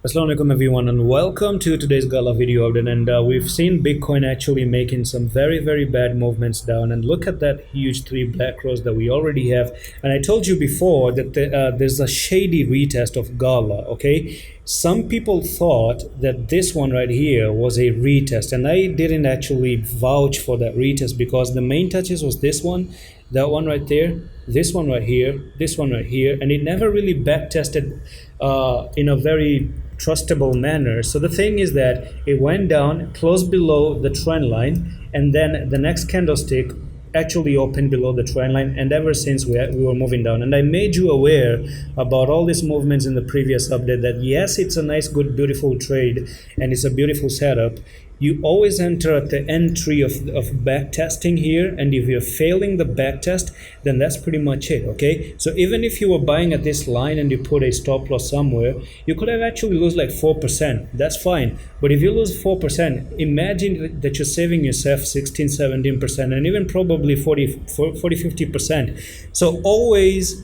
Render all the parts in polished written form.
Assalamu alaikum everyone and welcome to today's Gala video update. And we've seen Bitcoin actually making some very bad movements down, and look at that huge three black rows that we already have. And I told you before that there's a shady retest of Gala. Okay, some people thought that this one right here was a retest, and I didn't actually vouch for that retest because the main touches was this one, that one right there, this one right here, this one right here, and it never really back tested in a very trustable manner. So the thing is that it went down, closed below the trend line, and then the next candlestick actually opened below the trend line, and ever since we were moving down. And I made you aware about all these movements in the previous update that yes, it's a nice, good, beautiful trade and it's a beautiful setup. You always enter at the entry of back testing here, and if you're failing the back test, then that's pretty much it. Okay, so even if you were buying at this line and you put a stop loss somewhere, you could have actually lose like 4%. That's fine, but if you lose 4%, imagine that you're saving yourself 16-17% and even probably 40-50%. So always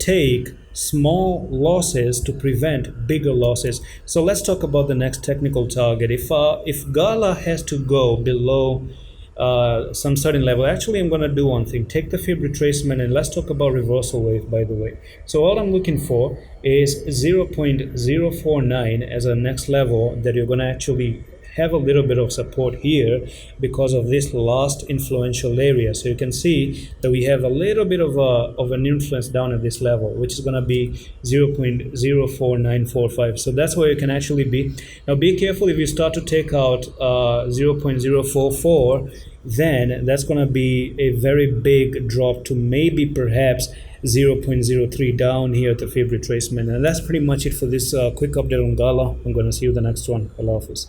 take small losses to prevent bigger losses. So let's talk about the next technical target. If Gala has to go below some certain level, actually I'm going to do one thing, take the fib retracement, and let's talk about reversal wave, by the way. So all I'm looking for is 0.049 as a next level that you're going to actually have a little bit of support here because of this last influential area. So you can see that we have a little bit of an influence down at this level, which is going to be 0.04945. So that's where you can actually be. Now be careful if you start to take out 0.044, then that's going to be a very big drop to maybe perhaps 0.03 down here at the fib retracement. And that's pretty much it for this quick update on Gala. I'm going to see you the next one. Allah Hafiz.